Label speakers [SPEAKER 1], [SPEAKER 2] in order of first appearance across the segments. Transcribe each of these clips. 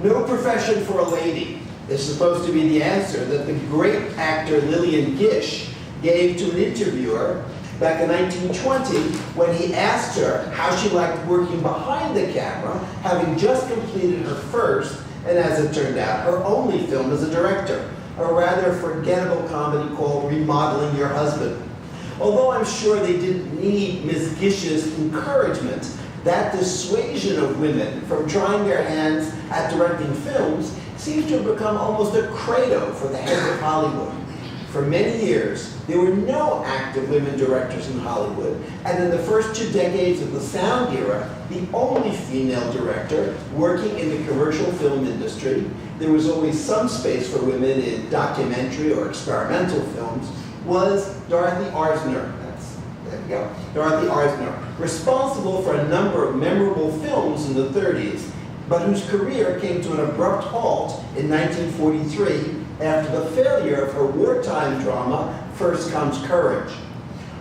[SPEAKER 1] No profession for a lady is supposed to be the answer that the great actor Lillian Gish gave to an interviewer back in 1920 when he asked her how she liked working behind the camera, having just completed her first, and as it turned out, her only film as a director, a rather forgettable comedy called Remodeling Your Husband. Although I'm sure they didn't need Ms. Gish's encouragement, that dissuasion of women from trying their hands at directing films seems to have become almost a credo for the heads of Hollywood. For many years, there were no active women directors in Hollywood, and in the first 2 decades of the sound era, the only female director working in the commercial film industry. There was always some space for women in documentary or experimental films, was Dorothy Arzner. There we go. Dorothy Arzner, responsible for a number of memorable films in the 30s, but whose career came to an abrupt halt in 1943 after the failure of her wartime drama, First Comes Courage.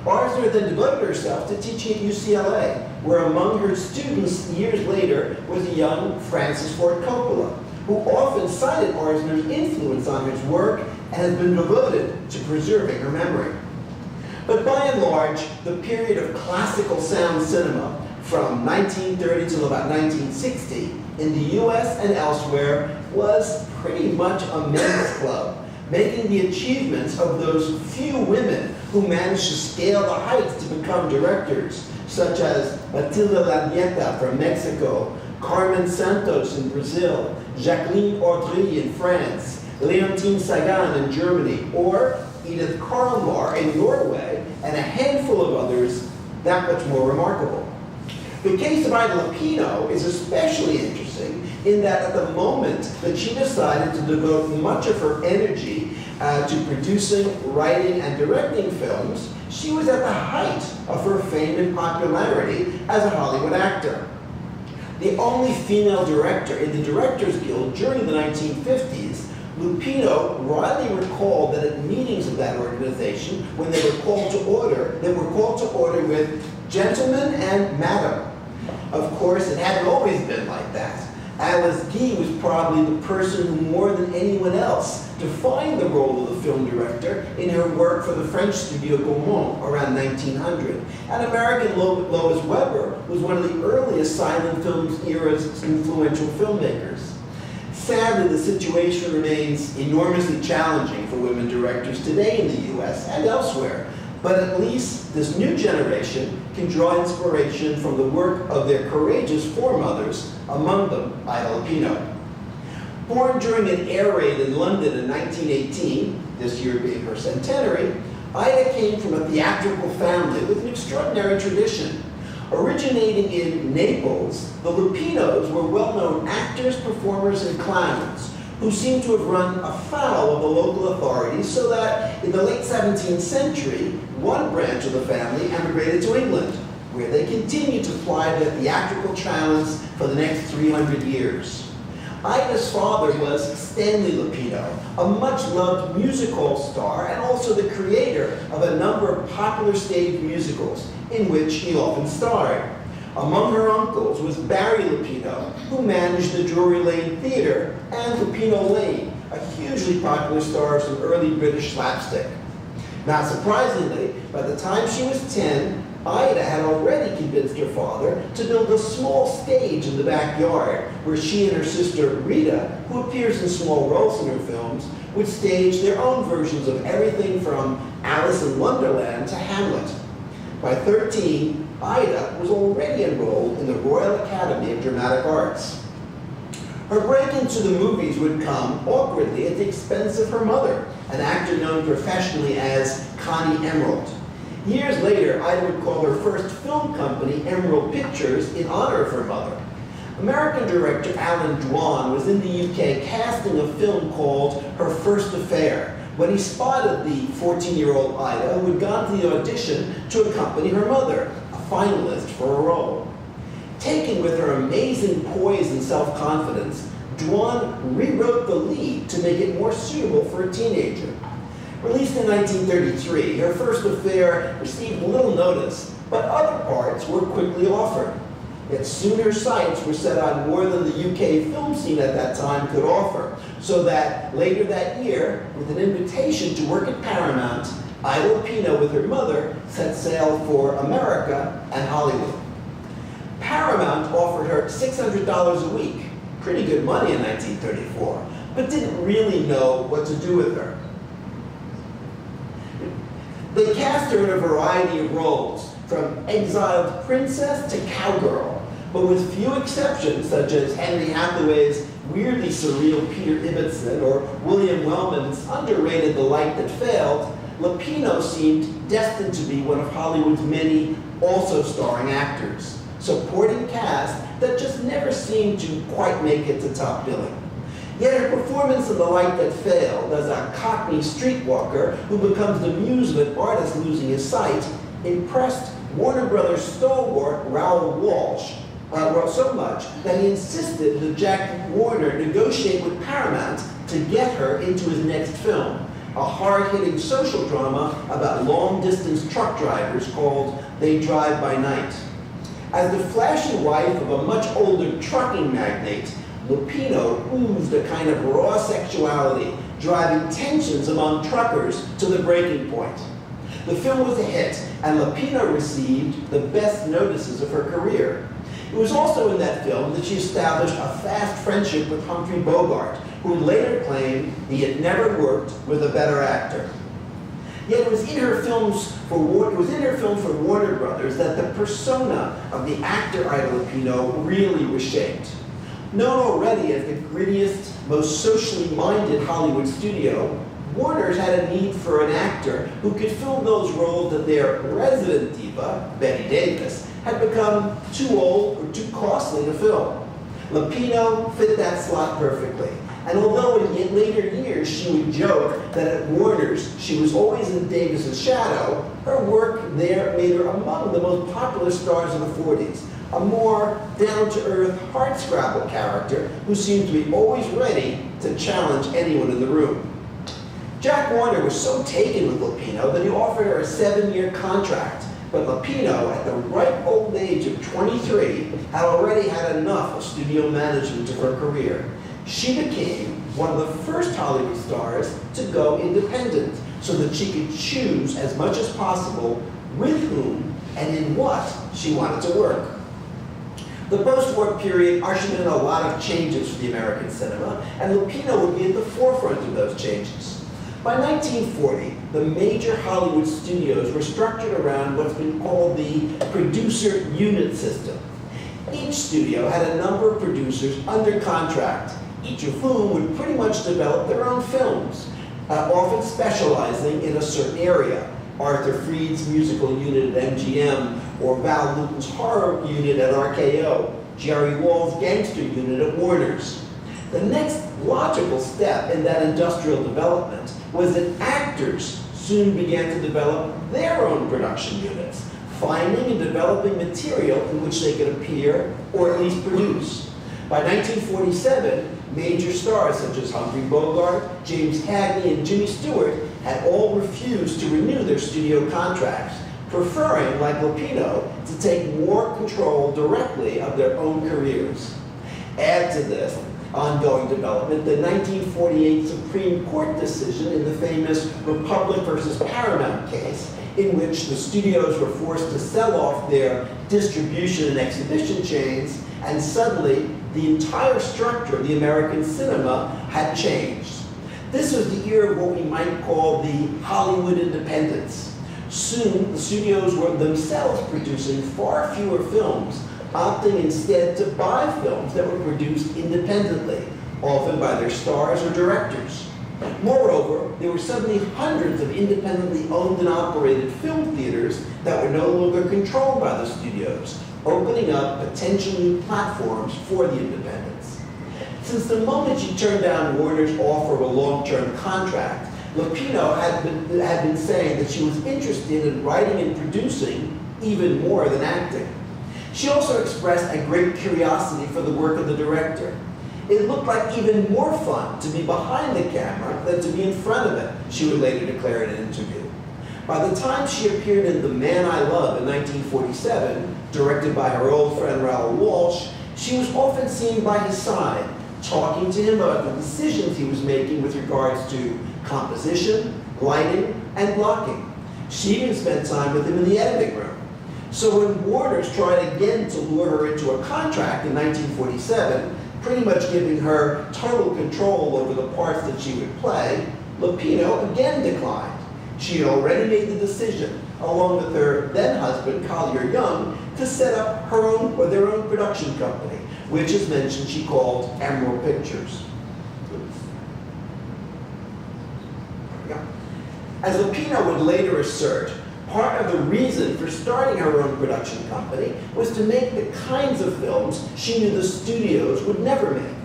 [SPEAKER 1] Arzner then devoted herself to teaching at UCLA, where among her students years later was a young Francis Ford Coppola, who often cited Arzner's influence on his work and has been devoted to preserving her memory. But by and large, the period of classical sound cinema from 1930 till about 1960 in the US and elsewhere was pretty much a men's club, making the achievements of those few women who managed to scale the heights to become directors, such as Matilda Larrieta from Mexico, Carmen Santos in Brazil, Jacqueline Audry in France, Leontine Sagan in Germany, or Edith Karlmar in Norway, and a handful of others that much more remarkable. The case of Ida Lupino is especially interesting in that at the moment that she decided to devote much of her energy to producing, writing, and directing films, she was at the height of her fame and popularity as a Hollywood actor. The only female director in the Directors Guild during the 1950s, Lupino widely recalled that at meetings of that organization, when they were called to order with gentlemen and madam. Of course, it hadn't always been like that. Alice Guy was probably the person who, more than anyone else, defined the role of the film director in her work for the French studio Gaumont around 1900. And American Lois Weber was one of the earliest silent film era's influential filmmakers. Sadly, the situation remains enormously challenging for women directors today in the US and elsewhere, but at least this new generation can draw inspiration from the work of their courageous foremothers, among them Ida Lupino. Born during an air raid in London in 1918, this year being her centenary, Ida came from a theatrical family with an extraordinary tradition. Originating in Naples, the Lupinos were well-known actors, performers, and clowns who seem to have run afoul of the local authorities so that in the late 17th century, one branch of the family emigrated to England, where they continued to ply their theatrical talents for the next 300 years. Ida's father was Stanley Lupino, a much-loved music hall star and also the creator of a number of popular stage musicals in which he often starred. Among her uncles was Barry Lupino, who managed the Drury Lane Theatre, and Lupino Lane, a hugely popular star of some early British slapstick. Not surprisingly, by the time she was 10, Ida had already convinced her father to build a small stage in the backyard where she and her sister Rita, who appears in small roles in her films, would stage their own versions of everything from Alice in Wonderland to Hamlet. By 13, Ida was already enrolled in the Royal Academy of Dramatic Arts. Her break into the movies would come awkwardly at the expense of her mother, an actor known professionally as Connie Emerald. Years later, Ida would call her first film company Emerald Pictures in honor of her mother. American director Alan Dwan was in the UK casting a film called Her First Affair when he spotted the 14-year-old Ida who had gone to the audition to accompany her mother, a finalist for a role. Taken with her amazing poise and self-confidence, Dwan rewrote the lead to make it more suitable for a teenager. Released in 1933, Her First Affair received little notice, but other parts were quickly offered. Yet soon her sights were set on more than the UK film scene at that time could offer, so that later that year, with an invitation to work at Paramount, Ida Lupino with her mother set sail for America and Hollywood. Paramount offered her $600 a week, pretty good money in 1934, but didn't really know what to do with her. They cast her in a variety of roles, from exiled princess to cowgirl, but with few exceptions, such as Henry Hathaway's weirdly surreal Peter Ibbotson or William Wellman's underrated The Light That Failed, Lupino seemed destined to be one of Hollywood's many also starring actors, supporting cast that just never seemed to quite make it to top billing. Yet her performance in The Light That Failed as a Cockney streetwalker who becomes the muse of an artist losing his sight impressed Warner Brothers stalwart Raoul Walsh so much that he insisted that Jack Warner negotiate with Paramount to get her into his next film, a hard-hitting social drama about long-distance truck drivers called They Drive by Night. As the flashy wife of a much older trucking magnate, Lupino oozed a kind of raw sexuality, driving tensions among truckers to the breaking point. The film was a hit, and Lupino received the best notices of her career. It was also in that film that she established a fast friendship with Humphrey Bogart, who would later claim he had never worked with a better actor. Yet it was in her film for Warner Brothers that the persona of the actor Ida Lupino really was shaped. Known already as the grittiest, most socially minded Hollywood studio, Warner's had a need for an actor who could fill those roles that their resident diva, Bette Davis, had become too old or too costly to fill. Lupino fit that slot perfectly. And although in later years she would joke that at Warner's she was always in Davis's shadow, her work there made her among the most popular stars of the 40s, a more down-to-earth, hardscrabble character who seemed to be always ready to challenge anyone in the room. Jack Warner was so taken with Lupino that he offered her a 7-year contract, but Lupino, at the ripe old age of 23, had already had enough of studio management of her career. She became one of the first Hollywood stars to go independent, so that she could choose as much as possible with whom and in what she wanted to work. The post-war period ushered in a lot of changes for the American cinema, and Lupino would be at the forefront of those changes. By 1940, the major Hollywood studios were structured around what's been called the producer unit system. Each studio had a number of producers under contract, each of whom would pretty much develop their own films, often specializing in a certain area. Arthur Freed's musical unit at MGM, or Val Lewton's horror unit at RKO, Jerry Wall's gangster unit at Warner's. The next logical step in that industrial development was that actors soon began to develop their own production units, finding and developing material in which they could appear or at least produce. By 1947, major stars such as Humphrey Bogart, James Cagney, and Jimmy Stewart had all refused to renew their studio contracts, preferring, like Lupino, to take more control directly of their own careers. Add to this ongoing development the 1948 Supreme Court decision in the famous Republic versus Paramount case, in which the studios were forced to sell off their distribution and exhibition chains, and suddenly the entire structure of the American cinema had changed. This was the era of what we might call the Hollywood independence. Soon, the studios were themselves producing far fewer films, opting instead to buy films that were produced independently, often by their stars or directors. Moreover, there were suddenly hundreds of independently owned and operated film theaters that were no longer controlled by the studios, opening up potential new platforms for the independents. Since the moment she turned down Warner's offer of a long-term contract, Lupino had been saying that she was interested in writing and producing even more than acting. She also expressed a great curiosity for the work of the director. It looked like even more fun to be behind the camera than to be in front of it, she would later declare in an interview. By the time she appeared in The Man I Love in 1947, directed by her old friend Raoul Walsh, she was often seen by his side, talking to him about the decisions he was making with regards to composition, lighting, and blocking. She even spent time with him in the editing room. So when Waters tried again to lure her into a contract in 1947, pretty much giving her total control over the parts that she would play, Lupino again declined. She had already made the decision, along with her then husband, Collier Young, to set up their own production company, which, as mentioned, she called Emerald Pictures. As Lupino would later assert, part of the reason for starting her own production company was to make the kinds of films she knew the studios would never make.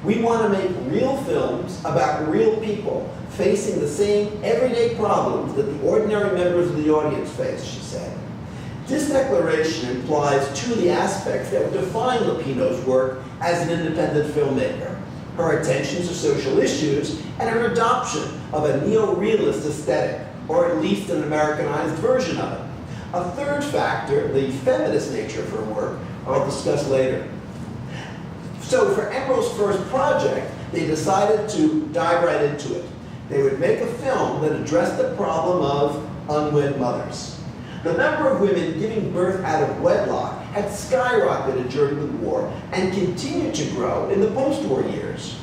[SPEAKER 1] We want to make real films about real people facing the same everyday problems that the ordinary members of the audience face, she said. This declaration implies two of the aspects that would define Lupino's work as an independent filmmaker: her attention to social issues and her adoption of a neo-realist aesthetic, or at least an Americanized version of it. A third factor, the feminist nature of her work, I'll discuss later. So for Emerald's first project, they decided to dive right into it. They would make a film that addressed the problem of unwed mothers. The number of women giving birth out of wedlock had skyrocketed during the war and continued to grow in the post-war years.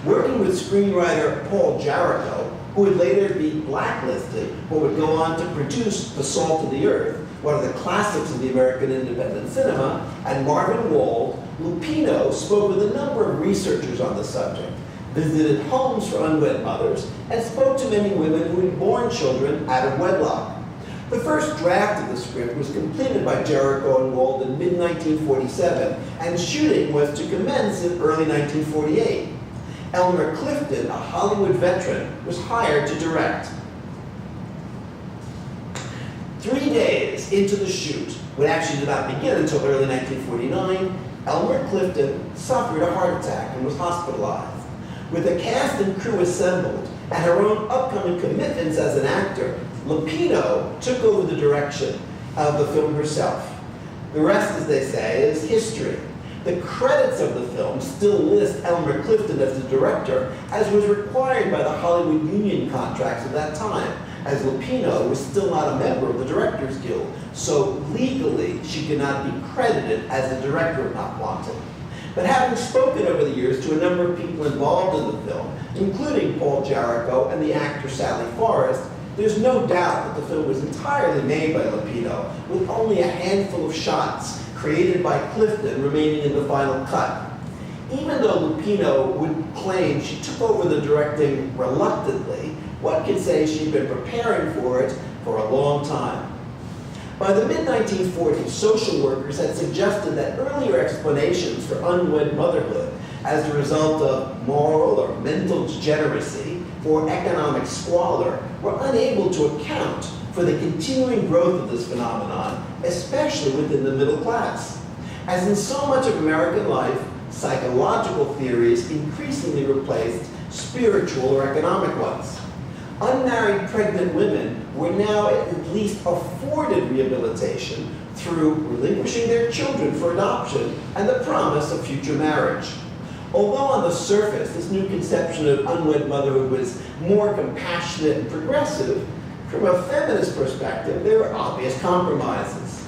[SPEAKER 1] Working with screenwriter Paul Jarrico, who would later be blacklisted but would go on to produce The Salt of the Earth, one of the classics of the American independent cinema, and Marvin Wald, Lupino spoke with a number of researchers on the subject, visited homes for unwed mothers, and spoke to many women who had borne children out of wedlock. The first draft of the script was completed by Jarrico and Wald in mid-1947, and shooting was to commence in early 1948. Elmer Clifton, a Hollywood veteran, was hired to direct. 3 days into the shoot, which actually did not begin until early 1949, Elmer Clifton suffered a heart attack and was hospitalized. With the cast and crew assembled and her own upcoming commitments as an actor, Lupino took over the direction of the film herself. The rest, as they say, is history. The credits of the film still list Elmer Clifton as the director, as was required by the Hollywood union contracts at that time, as Lupino was still not a member of the Directors Guild, so legally she could not be credited as the director of Not Wanted. But having spoken over the years to a number of people involved in the film, including Paul Jarrico and the actor Sally Forrest, there's no doubt that the film was entirely made by Lupino, with only a handful of shots created by Clifton remaining in the final cut. Even though Lupino would claim she took over the directing reluctantly, one could say she'd been preparing for it for a long time. By the mid-1940s, social workers had suggested that earlier explanations for unwed motherhood as a result of moral or mental degeneracy or economic squalor were unable to account for the continuing growth of this phenomenon, especially within the middle class. As in so much of American life, psychological theories increasingly replaced spiritual or economic ones. Unmarried pregnant women were now at least afforded rehabilitation through relinquishing their children for adoption and the promise of future marriage. Although on the surface, this new conception of unwed motherhood was more compassionate and progressive, from a feminist perspective, there were obvious compromises.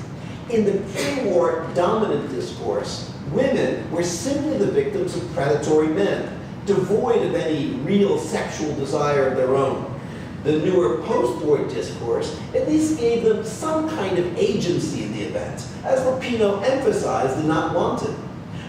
[SPEAKER 1] In the pre-war dominant discourse, women were simply the victims of predatory men, devoid of any real sexual desire of their own. The newer post-war discourse at least gave them some kind of agency in the event, as Lupino emphasized in Not Wanted.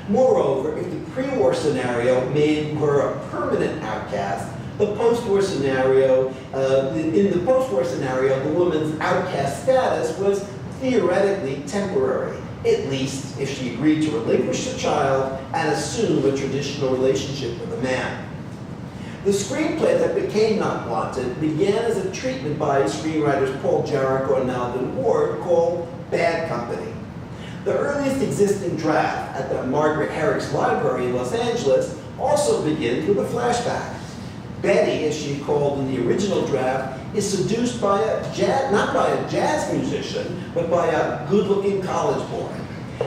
[SPEAKER 1] Moreover, if the pre-war scenario made her a permanent outcast, in the post-war scenario, the woman's outcast status was theoretically temporary, at least if she agreed to relinquish the child and assume a traditional relationship with a man. The screenplay that became Not Wanted began as a treatment by screenwriters Paul Jarrico and Alvin Ward called Bad Company. The earliest existing draft at the Margaret Herrick's Library in Los Angeles also begins with a flashback. Betty, as she called in the original draft, is seduced by not by a jazz musician, but by a good-looking college boy.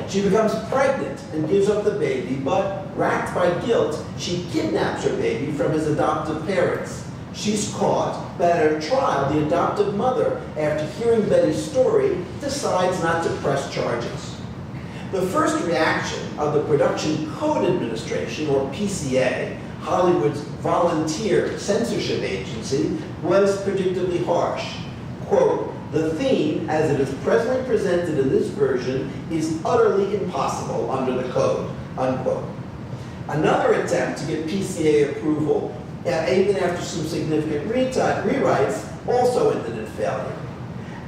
[SPEAKER 1] She becomes pregnant and gives up the baby, but racked by guilt, she kidnaps her baby from his adoptive parents. She's caught, but at her trial, the adoptive mother, after hearing Betty's story, decides not to press charges. The first reaction of the Production Code Administration, or PCA, Hollywood's volunteer censorship agency, was predictably harsh. Quote, "The theme, as it is presently presented in this version, is utterly impossible under the code," unquote. Another attempt to get PCA approval, even after some significant rewrites, also ended in failure.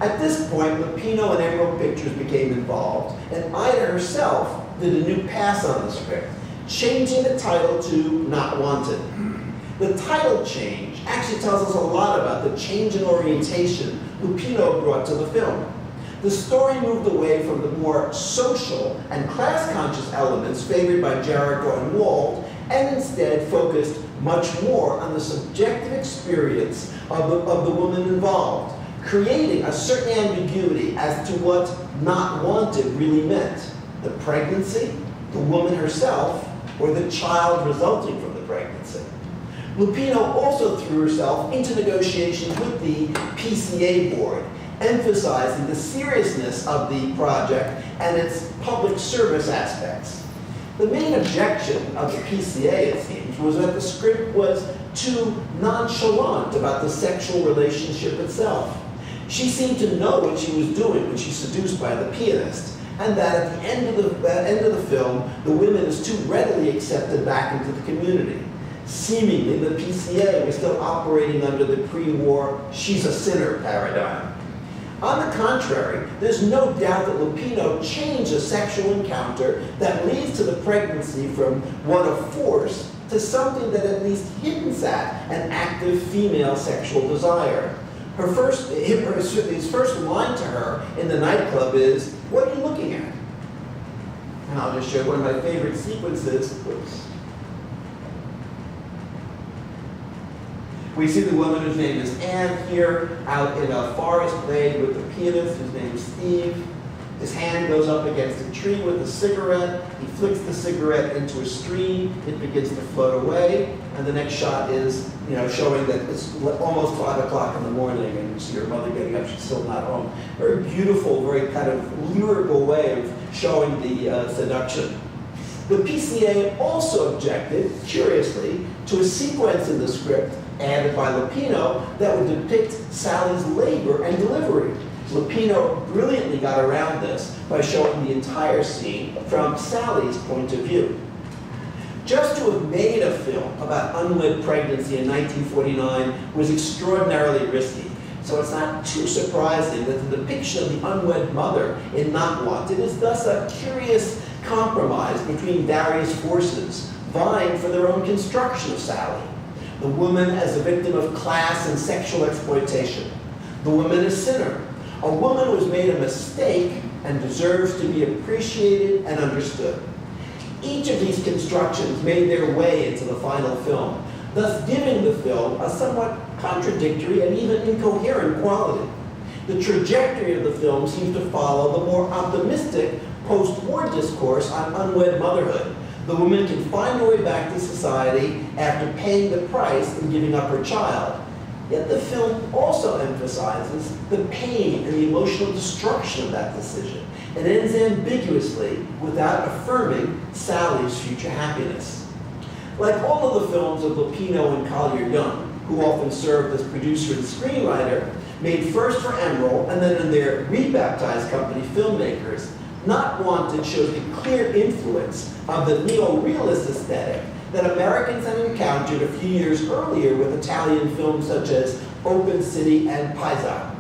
[SPEAKER 1] At this point, Lupino and Emerald Pictures became involved, and Ida herself did a new pass on the script, changing the title to Not Wanted. The title change actually tells us a lot about the change in orientation Lupino brought to the film. The story moved away from the more social and class-conscious elements favored by Jericho and Wald, and instead focused much more on the subjective experience of the woman involved, creating a certain ambiguity as to what not wanted really meant: the pregnancy, the woman herself, or the child resulting from the pregnancy. Lupino also threw herself into negotiations with the PCA board, emphasizing the seriousness of the project and its public service aspects. The main objection of the PCA, it seems, was that the script was too nonchalant about the sexual relationship itself. She seemed to know what she was doing when she's seduced by the pianist, and that at the end of the film, the woman is too readily accepted back into the community. Seemingly, the PCA was still operating under the pre-war she's a sinner paradigm. On the contrary, there's no doubt that Lupino changed a sexual encounter that leads to the pregnancy from one of force to something that at least hints at an active female sexual desire. His first line to her in the nightclub is, "What are you looking at?" And I'll just show one of my favorite sequences. Oops. We see the woman whose name is Anne here out in a forest glade with the pianist whose name is Steve. His hand goes up against a tree with a cigarette. He flicks the cigarette into a stream. It begins to float away. And the next shot is, showing that it's almost 5 o'clock in the morning and you see her mother getting up, she's still not home. Very beautiful, very kind of lyrical way of showing the seduction. The PCA also objected, curiously, to a sequence in the script added by Lupino that would depict Sally's labor and delivery. Lupino brilliantly got around this by showing the entire scene from Sally's point of view. Just to have made a film about unwed pregnancy in 1949 was extraordinarily risky, so it's not too surprising that the depiction of the unwed mother in Not Wanted is thus a curious compromise between various forces vying for their own construction of Sally. The woman as a victim of class and sexual exploitation. The woman as sinner. A woman who has made a mistake and deserves to be appreciated and understood. Each of these constructions made their way into the final film, thus giving the film a somewhat contradictory and even incoherent quality. The trajectory of the film seems to follow the more optimistic post-war discourse on unwed motherhood. The woman can find her way back to society after paying the price and giving up her child. Yet the film also emphasizes the pain and the emotional destruction of that decision. It ends ambiguously without affirming Sally's future happiness. Like all of the films of Lupino and Collier Young, who often served as producer and screenwriter, made first for Emerald and then in their rebaptized company, Filmmakers, Not Wanted shows the clear influence of the Neo-Realist aesthetic that Americans had encountered a few years earlier with Italian films such as Open City and Paisa.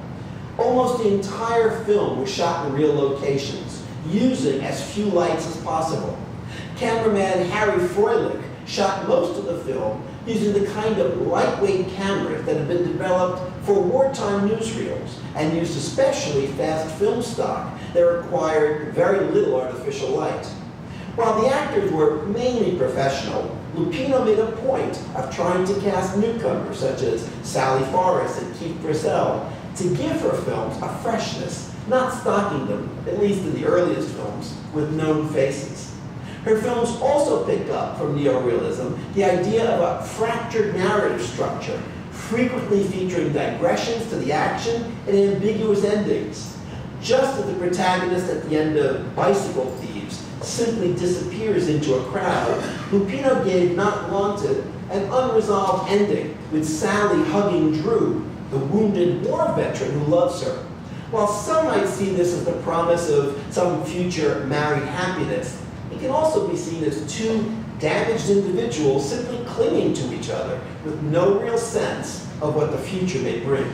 [SPEAKER 1] Almost the entire film was shot in real locations, using as few lights as possible. Cameraman Harry Froelich shot most of the film using the kind of lightweight cameras that had been developed for wartime newsreels and used especially fast film stock that required very little artificial light. While the actors were mainly professional, Lupino made a point of trying to cast newcomers such as Sally Forrest and Keith Purcell to give her films a freshness, not stocking them, at least in the earliest films, with known faces. Her films also pick up from Neo-Realism the idea of a fractured narrative structure, frequently featuring digressions to the action and ambiguous endings. Just as the protagonist at the end of Bicycle Thieves simply disappears into a crowd, Lupino gave Not Wanted an unresolved ending, with Sally hugging Drew, the wounded war veteran who loves her. While some might see this as the promise of some future married happiness, it can also be seen as two damaged individuals simply clinging to each other with no real sense of what the future may bring.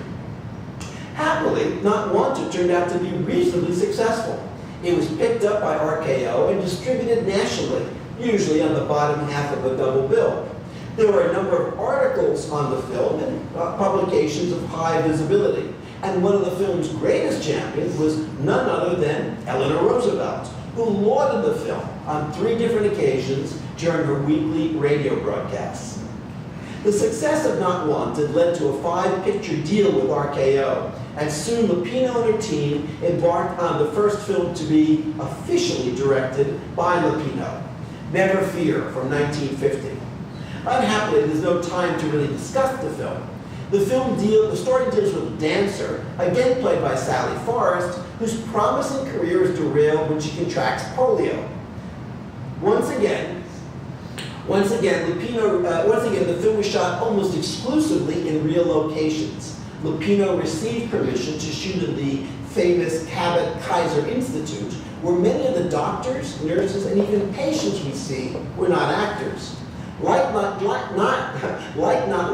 [SPEAKER 1] Happily, Not Wanted turned out to be reasonably successful. It was picked up by RKO and distributed nationally, usually on the bottom half of a double bill. There were a number of articles on the film and publications of high visibility, and one of the film's greatest champions was none other than Eleanor Roosevelt, who lauded the film on 3 different occasions during her weekly radio broadcasts. The success of Not Wanted led to a 5-picture deal with RKO, and soon Lupino and her team embarked on the first film to be officially directed by Lupino, Never Fear, from 1950. Unhappily, there's no time to really discuss the film. The story deals with a dancer, again played by Sally Forrest, whose promising career is derailed when she contracts polio. Once again, the film was shot almost exclusively in real locations. Lupino received permission to shoot in the famous Cabot Kaiser Institute, where many of the doctors, nurses, and even patients we see were not actors. Like Not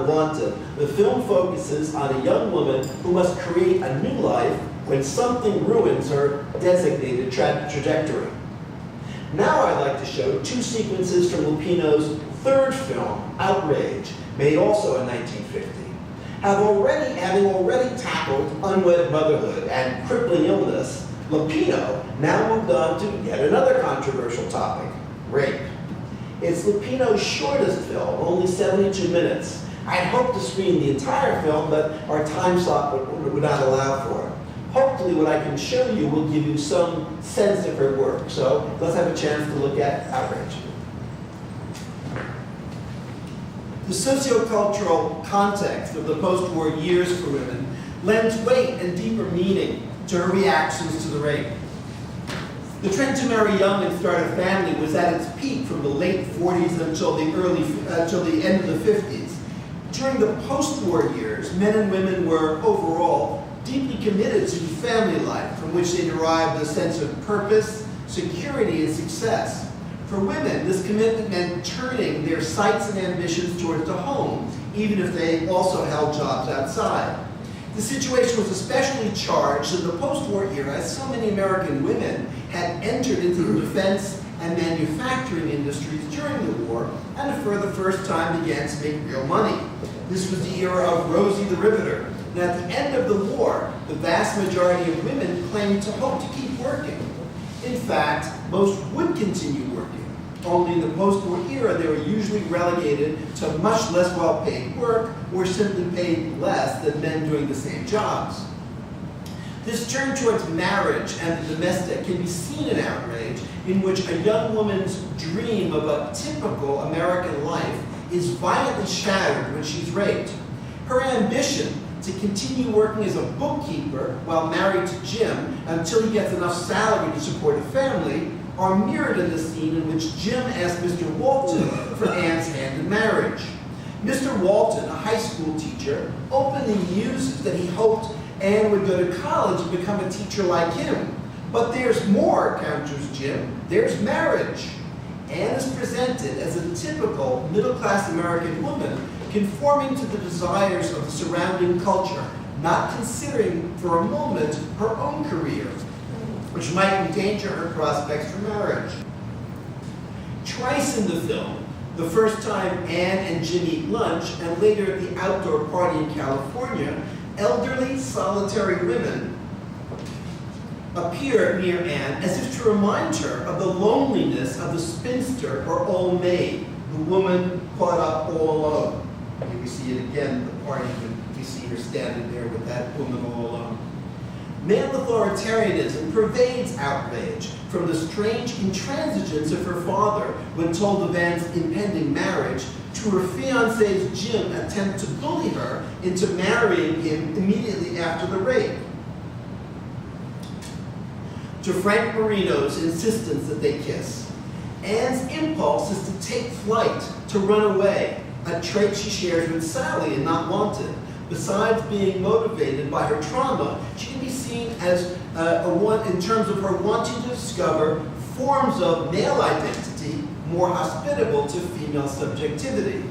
[SPEAKER 1] Wanted, the film focuses on a young woman who must create a new life when something ruins her designated trajectory. Now I'd like to show 2 sequences from Lupino's 3rd film, Outrage, made also in 1950. Having already tackled unwed motherhood and crippling illness, Lupino now moved on to yet another controversial topic, rape. It's Lupino's shortest film, only 72 minutes. I'd hoped to screen the entire film, but our time slot would not allow for it. Hopefully what I can show you will give you some sense of her work. So let's have a chance to look at Outrage. The sociocultural context of the post-war years for women lends weight and deeper meaning to her reactions to the rape. The trend to marry young and start a family was at its peak from the late 40s until the end of the 50s. During the post-war years, men and women were overall deeply committed to family life, from which they derived a sense of purpose, security, and success. For women, this commitment meant turning their sights and ambitions towards the home, even if they also held jobs outside. The situation was especially charged in the post-war era, as so many American women had entered into the defense and manufacturing industries during the war, and for the first time began to make real money. This was the era of Rosie the Riveter. And at the end of the war, the vast majority of women claimed to hope to keep working. In fact, most would continue working. Only in the post-war era, they were usually relegated to much less well-paid work, or simply paid less than men doing the same jobs. This turn towards marriage and the domestic can be seen in Outrage, in which a young woman's dream of a typical American life is violently shattered when she's raped. Her ambition to continue working as a bookkeeper while married to Jim until he gets enough salary to support a family are mirrored in the scene in which Jim asked Mr. Walton for Anne's hand in marriage. Mr. Walton, a high school teacher, openly muses that he hoped Anne would go to college and become a teacher like him. But there's more, counters Jim. There's marriage. Anne is presented as a typical middle-class American woman conforming to the desires of the surrounding culture, not considering for a moment her own career, which might endanger her prospects for marriage. Twice in the film, the first time Anne and Jim eat lunch, and later at the outdoor party in California, elderly, solitary women appear near Anne as if to remind her of the loneliness of the spinster or old maid. the woman caught up all alone. Here we see it again at the party when we see her standing there with that woman all alone. Male authoritarianism pervades Outrage, from the strange intransigence of her father when told of Anne's impending marriage, to her fiancé's Jim attempt to bully her into marrying him immediately after the rape, to Frank Marino's insistence that they kiss. Anne's impulse is to take flight, to run away, a trait she shares with Sally in Not Wanted. Besides being motivated by her trauma, she can be seen as in terms of her wanting to discover forms of male identity more hospitable to female subjectivity.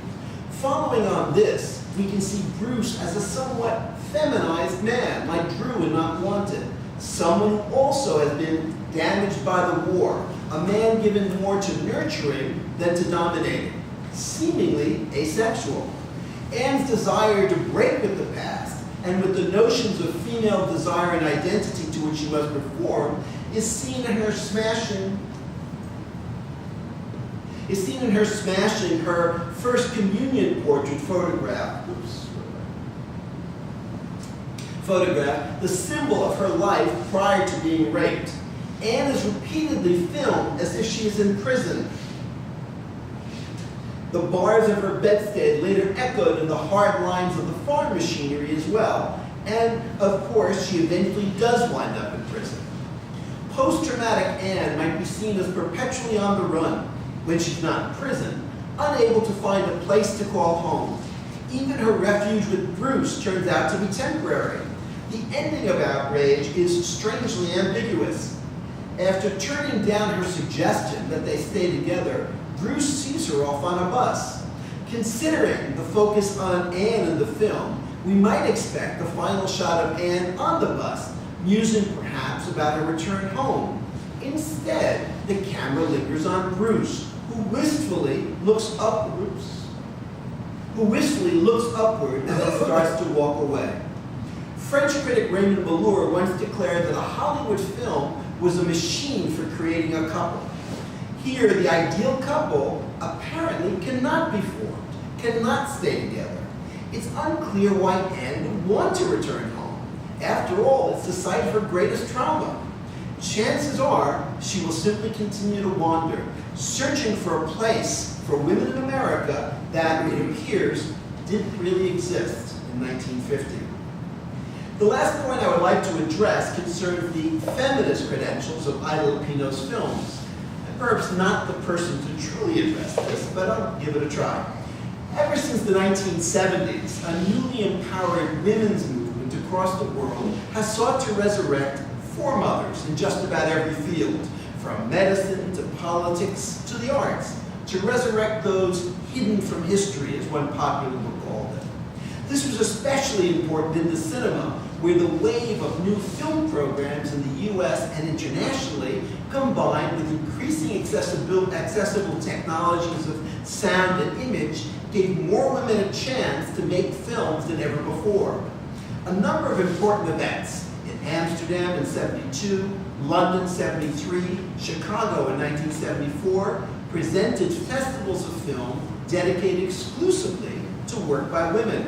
[SPEAKER 1] Following on this, we can see Bruce as a somewhat feminized man, like Drew in Not Wanted, someone who also has been damaged by the war, a man given more to nurturing than to dominating, seemingly asexual. Anne's desire to break with the past and with the notions of female desire and identity to which she must perform is seen in her smashing her First Communion portrait photograph, the symbol of her life prior to being raped. Anne is repeatedly filmed as if she is in prison. The bars of her bedstead later echoed in the hard lines of the farm machinery as well. And, of course, she eventually does wind up in prison. Post-traumatic Anne might be seen as perpetually on the run when she's not in prison, unable to find a place to call home. Even her refuge with Bruce turns out to be temporary. The ending of Outrage is strangely ambiguous. After turning down her suggestion that they stay together, Bruce sees her off on a bus. Considering the focus on Anne in the film, we might expect the final shot of Anne on the bus, musing perhaps about her return home. Instead, the camera lingers on Bruce, who wistfully looks upward and then starts to walk away. French critic Raymond Bellour once declared that a Hollywood film was a machine for creating a couple. Here, the ideal couple apparently cannot be formed, cannot stay together. It's unclear why Anne would want to return home. After all, it's the site of her greatest trauma. Chances are she will simply continue to wander, searching for a place for women in America that, it appears, didn't really exist in 1950. The last point I would like to address concerns the feminist credentials of Ida Lupino's films. I'm perhaps not the person to truly address this, but I'll give it a try. Ever since the 1970s, a newly empowered women's movement across the world has sought to resurrect foremothers in just about every field, from medicine to politics to the arts, to resurrect those hidden from history, as one popular would call them. This was especially important in the cinema, where the wave of new film programs in the US and internationally, combined with increasing accessible technologies of sound and image, gave more women a chance to make films than ever before. A number of important events in Amsterdam in '72, London '73, Chicago in 1974 presented festivals of film dedicated exclusively to work by women,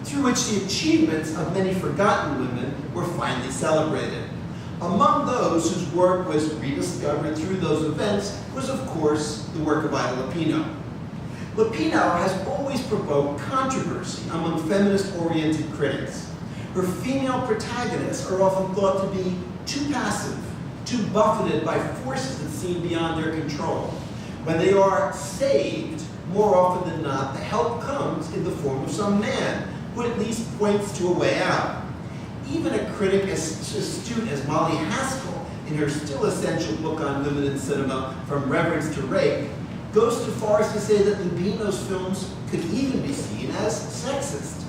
[SPEAKER 1] through which the achievements of many forgotten women were finally celebrated. Among those whose work was rediscovered through those events was, of course, the work of Ida Lupino. Lupino has always provoked controversy among feminist-oriented critics. Her female protagonists are often thought to be too passive, too buffeted by forces that seem beyond their control. When they are saved, more often than not, the help comes in the form of some man who at least points to a way out. Even a critic as astute as Molly Haskell, in her still essential book on women in cinema, From Reverence to Rape, goes so far as to say that Lupino's films could even be seen as sexist.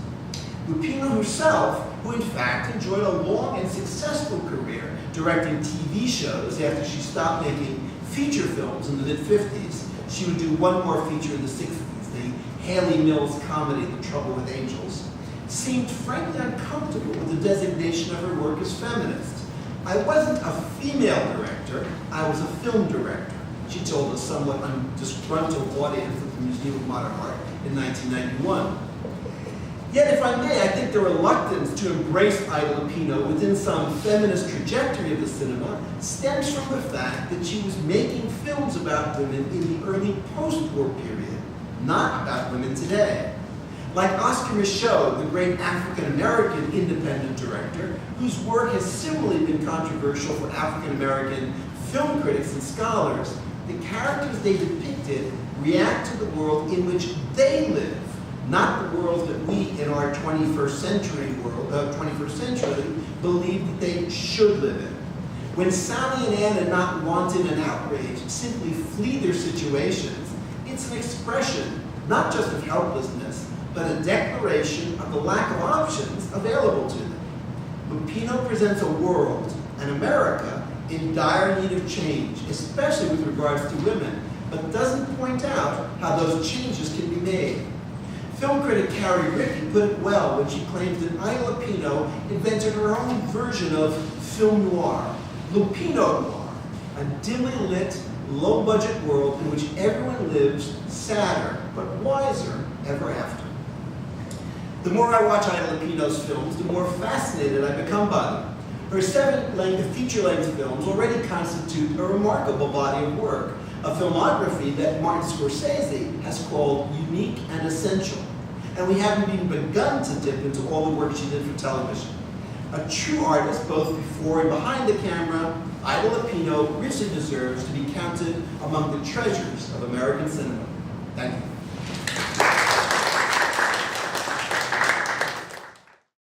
[SPEAKER 1] Lupino herself, who in fact enjoyed a long and successful career directing TV shows after she stopped making feature films in the mid-50s. She would do one more feature in the 60s, the Haley Mills comedy, The Trouble with Angels, seemed frankly uncomfortable with the designation of her work as feminist. I wasn't a female director, I was a film director. she told a somewhat disgruntled audience at the Museum of Modern Art in 1991. Yet, if I may, I think the reluctance to embrace Ida Lupino within some feminist trajectory of the cinema stems from the fact that she was making films about women in the early post-war period, not about women today. Like Oscar Michaud, the great African-American independent director, whose work has similarly been controversial for African-American film critics and scholars, the characters they depicted react to the world in which they live, not the world that we in our 21st century believe that they should live in. When Sally and Anna, not wanted and outraged, simply flee their situations, it's an expression not just of helplessness, but a declaration of the lack of options available to them. Lupino presents a world, an America, in dire need of change, especially with regards to women, but doesn't point out how those changes can be made. Film critic Carrie Rickey put it well when she claims that Ida Lupino invented her own version of film noir, Lupino noir, a dimly lit, low-budget world in which everyone lives sadder but wiser ever after. The more I watch Ida Lupino's films, the more fascinated I become by them. Her 7 feature-length films already constitute a remarkable body of work, a filmography that Martin Scorsese has called unique and essential. And we haven't even begun to dip into all the work she did for television. A true artist, both before and behind the camera, Ida Lupino richly deserves to be counted among the treasures of American cinema. Thank you.